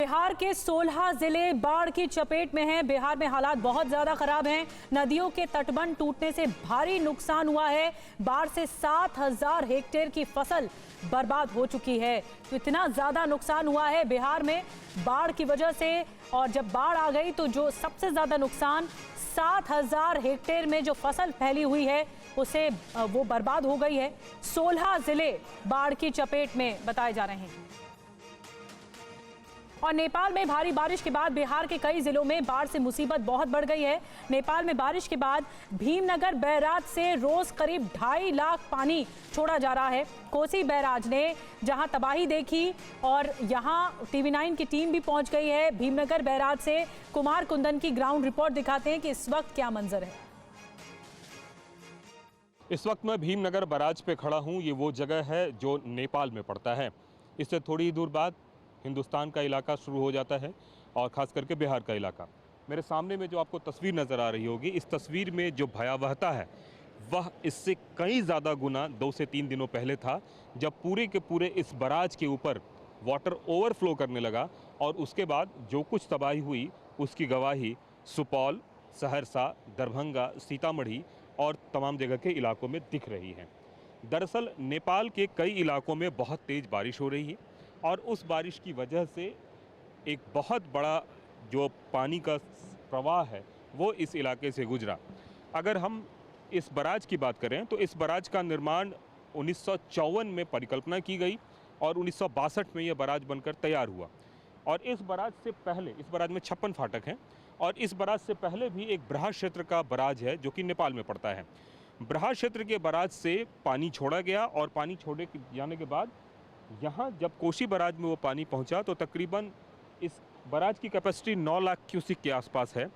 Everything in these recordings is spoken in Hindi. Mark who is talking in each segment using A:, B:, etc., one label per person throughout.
A: बिहार के 16 जिले बाढ़ की चपेट में हैं। बिहार में हालात बहुत ज्यादा खराब हैं। नदियों के तटबंध टूटने से भारी नुकसान हुआ है। बाढ़ से 7,000 हेक्टेयर की फसल बर्बाद हो चुकी है। तो इतना ज्यादा नुकसान हुआ है बिहार में बाढ़ की वजह से। और जब बाढ़ आ गई तो जो सबसे ज्यादा नुकसान 7,000 हेक्टेयर में जो फसल फैली हुई है उसे वो बर्बाद हो गई है। 16 जिले बाढ़ की चपेट में बताए जा रहे हैं। और नेपाल में भारी बारिश के बाद बिहार के कई जिलों में बाढ़ से मुसीबत बहुत बढ़ गई है। नेपाल में बारिश के बाद भीमनगर बैराज से रोज करीब 2.5 लाख पानी छोड़ा जा रहा है। कोसी बैराज ने जहां तबाही देखी और यहां TV9 की टीम भी पहुंच गई है। भीमनगर बैराज से कुमार कुंदन की ग्राउंड रिपोर्ट दिखाते हैं कि इस वक्त क्या मंजर है।
B: इस वक्त मैं भीमनगर बैराज पे खड़ा हूँ। ये वो जगह है जो नेपाल में पड़ता है। इससे थोड़ी ही दूर बाद हिंदुस्तान का इलाका शुरू हो जाता है और ख़ास करके बिहार का इलाका। मेरे सामने में जो आपको तस्वीर नज़र आ रही होगी, इस तस्वीर में जो भयावहता है वह इससे कई ज़्यादा गुना 2 से 3 दिनों पहले था, जब पूरे के पूरे इस बैराज के ऊपर वाटर ओवरफ्लो करने लगा। और उसके बाद जो कुछ तबाही हुई उसकी गवाही सुपौल, सहरसा, दरभंगा, सीतामढ़ी और तमाम जगह के इलाकों में दिख रही है। दरअसल नेपाल के कई इलाकों में बहुत तेज़ बारिश हो रही है और उस बारिश की वजह से एक बहुत बड़ा जो पानी का प्रवाह है वो इस इलाके से गुजरा। अगर हम इस बैराज की बात करें तो इस बैराज का निर्माण 1954 में परिकल्पना की गई और 1962 में यह बैराज बनकर तैयार हुआ। और इस बैराज से पहले, इस बैराज में 56 फाटक हैं और इस बैराज से पहले भी एक ब्रहा क्षेत्र का बैराज है जो कि नेपाल में पड़ता है। ब्रहा क्षेत्र के बैराज से पानी छोड़ा गया और पानी छोड़े जाने के बाद यहाँ जब कोसी बैराज में वो पानी पहुँचा तो तकरीबन इस बैराज की कैपेसिटी 9 लाख क्यूसिक के आसपास है।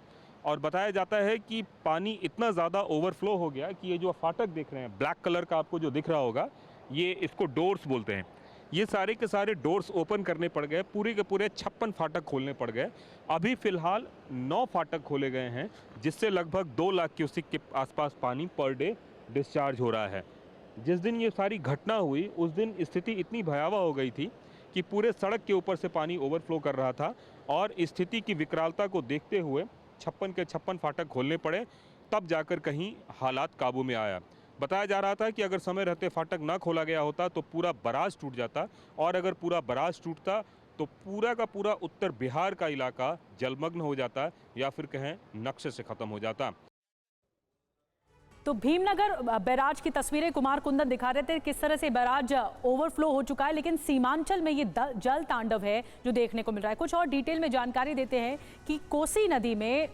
B: और बताया जाता है कि पानी इतना ज़्यादा ओवरफ्लो हो गया कि ये जो फाटक देख रहे हैं, ब्लैक कलर का आपको जो दिख रहा होगा, ये इसको डोर्स बोलते हैं। ये सारे के सारे डोर्स ओपन करने पड़ गए, पूरे के पूरे 56 फाटक खोलने पड़ गए। अभी फ़िलहाल 9 फाटक खोले गए हैं, जिससे लगभग 2 लाख क्यूसिक के आसपास पानी पर डे डिस्चार्ज हो रहा है। जिस दिन ये सारी घटना हुई उस दिन स्थिति इतनी भयावह हो गई थी कि पूरे सड़क के ऊपर से पानी ओवरफ्लो कर रहा था और स्थिति की विकरालता को देखते हुए 56 के 56 फाटक खोलने पड़े, तब जाकर कहीं हालात काबू में आया। बताया जा रहा था कि अगर समय रहते फाटक ना खोला गया होता तो पूरा बैराज टूट जाता और अगर पूरा बैराज टूटता तो पूरा का पूरा उत्तर बिहार का इलाका जलमग्न हो जाता या फिर कहें नक्शे से ख़त्म हो जाता।
A: तो भीमनगर बैराज की तस्वीरें कुमार कुंदन दिखा रहे थे, किस तरह से बैराज ओवरफ्लो हो चुका है। लेकिन सीमांचल में ये जल तांडव है जो देखने को मिल रहा है। कुछ और डिटेल में जानकारी देते हैं कि कोसी नदी में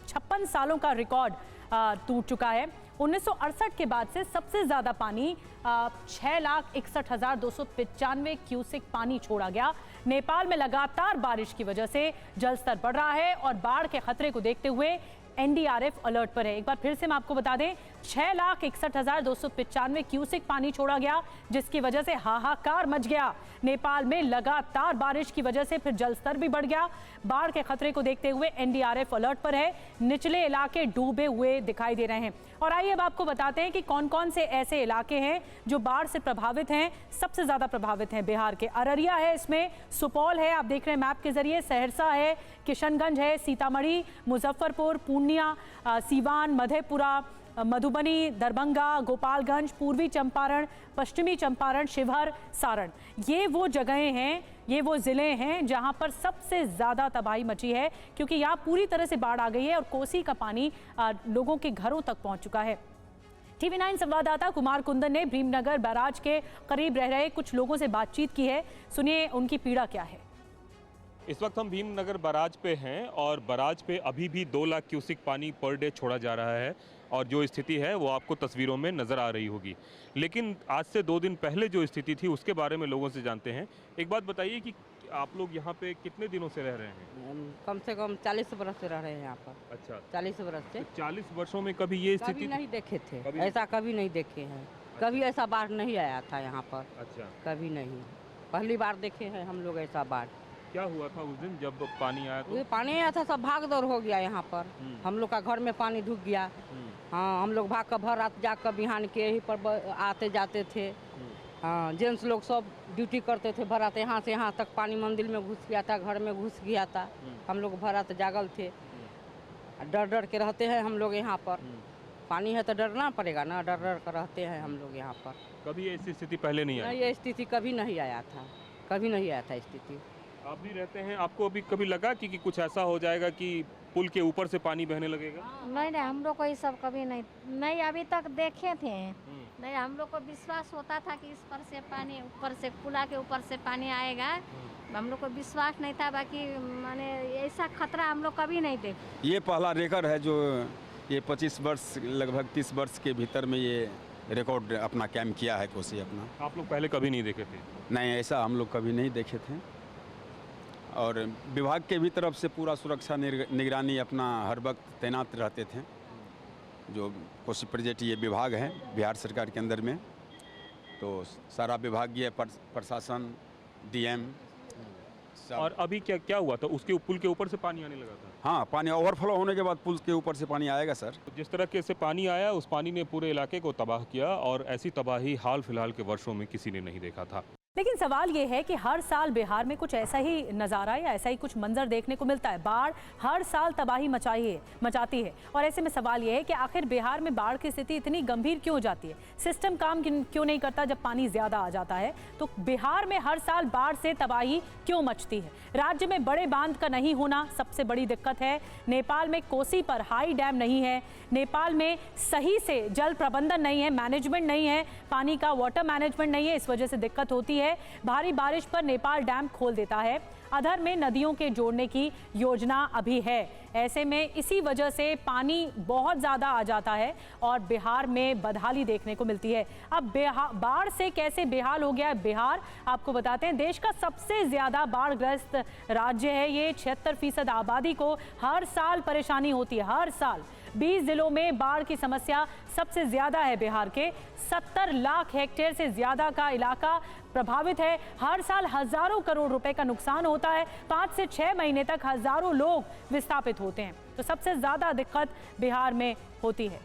A: 56 सालों का रिकॉर्ड टूट चुका है। 1968 के बाद से सबसे ज़्यादा पानी 6,61,295 क्यूसेक पानी छोड़ा गया। नेपाल में लगातार बारिश की वजह से जलस्तर बढ़ रहा है और बाढ़ के खतरे को देखते हुए NDRF अलर्ट पर है। एक बार फिर से मैं आपको बता दें, 6,61,295 क्यूसेक पानी छोड़ा गया, जिसकी वजह से हाहाकार मच गया। नेपाल में लगातार बारिश की वजह से फिर जलस्तर भी बढ़ गया। बाढ़ के खतरे को देखते हुए NDRF अलर्ट पर है। निचले इलाके डूबे हुए दिखाई दे रहे हैं। और आइए अब आपको बताते हैं कि कौन कौन से ऐसे इलाके हैं जो बाढ़ से प्रभावित हैं। सबसे ज़्यादा प्रभावित हैं बिहार के अररिया है, इसमें सुपौल है, आप देख रहे हैं मैप के जरिए, सहरसा है, किशनगंज है, सीतामढ़ी, मुजफ्फरपुर, पूर्णिया, सीवान, मधेपुरा, मधुबनी, दरभंगा, गोपालगंज, पूर्वी चंपारण, पश्चिमी चंपारण, शिवहर, सारण। ये वो जगहें हैं, ये वो ज़िले हैं जहां पर सबसे ज़्यादा तबाही मची है, क्योंकि यहाँ पूरी तरह से बाढ़ आ गई है और कोसी का पानी लोगों के घरों तक पहुंच चुका है। TV9 संवाददाता कुमार कुंदन ने भीमनगर बैराज के करीब रह रहे कुछ लोगों से बातचीत की है। सुनिए उनकी पीड़ा क्या है।
B: इस वक्त हम भीमनगर बैराज पे हैं और बैराज पे अभी भी 2 लाख क्यूसिक पानी पर डे छोड़ा जा रहा है और जो स्थिति है वो आपको तस्वीरों में नज़र आ रही होगी। लेकिन आज से 2 दिन पहले जो स्थिति थी उसके बारे में लोगों से जानते हैं। एक बात बताइए कि आप लोग यहाँ पे कितने दिनों से रह रहे हैं?
C: कम से कम 40 वर्ष से रह रहे हैं यहाँ पर।
B: अच्छा,
C: 40 वर्ष से।
B: 40 वर्षों में कभी ये स्थिति
C: नहीं देखे थे,
B: ऐसा
C: कभी नहीं देखे हैं। कभी ऐसा बाढ़ नहीं आया था यहाँ पर।
B: अच्छा,
C: कभी नहीं, पहली बार देखे हैं हम लोग ऐसा बाढ़।
B: क्या हुआ था उस दिन जब पानी आया?
C: तो पानी आया था, सब भाग दौड़ हो गया यहाँ पर। हम लोग का घर में पानी ढुक गया। हाँ, हम लोग भाग कर भर रात जाकर बिहान के यहीं पर आते जाते थे। हाँ, जेंट्स लोग सब ड्यूटी करते थे, भराते यहाँ से यहाँ तक पानी मंदिर में घुस गया था, घर में घुस गया था। हम लोग भराते जागल थे, डर डर के रहते हैं हम लोग यहाँ पर। पानी है तो डरना पड़ेगा ना, डर डर कर रहते हैं हम लोग यहाँ पर।
B: कभी ऐसी स्थिति पहले नहीं आई?
C: नहीं, ये स्थिति कभी नहीं आया था, कभी नहीं आया था स्थिति।
B: आप भी रहते हैं, आपको अभी कभी लगा कि कुछ ऐसा हो जाएगा कि पुल के ऊपर से पानी बहने लगेगा?
D: नहीं नहीं, हम लोग को ये सब कभी नहीं अभी तक देखे थे। नहीं, हम लोग को विश्वास होता था कि इस पर से पानी, ऊपर से पुला के ऊपर से पानी आएगा। हम लोग को विश्वास नहीं था, बाकी माने ऐसा खतरा हम लोग कभी नहीं देखे।
E: ये पहला रिकॉर्ड है जो ये 25 वर्ष लगभग 30 वर्ष के भीतर में ये रिकॉर्ड अपना कैम किया है कोसी अपना।
B: आप लोग पहले कभी नहीं देखे थे?
E: नहीं, ऐसा हम लोग कभी नहीं देखे थे। और विभाग के भी तरफ से पूरा सुरक्षा निगरानी अपना हर वक्त तैनात रहते थे। जो कोसी प्रोजेक्ट ये विभाग है बिहार सरकार के अंदर में, तो सारा विभागीय प्रशासन, डीएम।
B: और अभी क्या क्या हुआ था? उसके पुल के ऊपर से पानी आने लगा था?
E: हाँ, पानी ओवरफ्लो होने के बाद पुल के ऊपर से पानी आएगा सर।
B: जिस तरह से पानी आया, उस पानी ने पूरे इलाके को तबाह किया और ऐसी तबाही हाल फिलहाल के वर्षों में किसी ने नहीं देखा था।
A: लेकिन सवाल ये है कि हर साल बिहार में कुछ ऐसा ही नज़ारा या ऐसा ही कुछ मंजर देखने को मिलता है। बाढ़ हर साल तबाही मचाती है और ऐसे में सवाल ये है कि आखिर बिहार में बाढ़ की स्थिति इतनी गंभीर क्यों हो जाती है? सिस्टम काम क्यों नहीं करता जब पानी ज़्यादा आ जाता है? तो बिहार में हर साल बाढ़ से तबाही क्यों मचती है? राज्य में बड़े बांध का नहीं होना सबसे बड़ी दिक्कत है। नेपाल में कोसी पर हाई डैम नहीं है, नेपाल में सही से जल प्रबंधन नहीं है, मैनेजमेंट नहीं है, पानी का वाटर मैनेजमेंट नहीं है, इस वजह से दिक्कत होती है। भारी बारिश पर नेपाल डैम खोल देता है, अधर में नदियों के जोड़ने की योजना अभी है। ऐसे में इसी वजह से पानी बहुत ज़्यादा आ जाता है और बिहार में बदहाली देखने को मिलती है। अब बाढ़ से कैसे बेहाल हो गया है बिहार, आपको बताते हैं। देश का सबसे ज़्यादा बाढ़ग्रस्त राज्य है ये। 76% आबादी को हर साल परेशानी होती है, हर साल। 20 जिलों में बाढ़ की समस्या सबसे ज़्यादा है बिहार के। 70 लाख हेक्टेयर से ज़्यादा का इलाका प्रभावित है। हर साल हज़ारों करोड़ रुपए का नुकसान होता है। 5 से 6 महीने तक हज़ारों लोग विस्थापित होते हैं। तो सबसे ज़्यादा दिक्कत बिहार में होती है।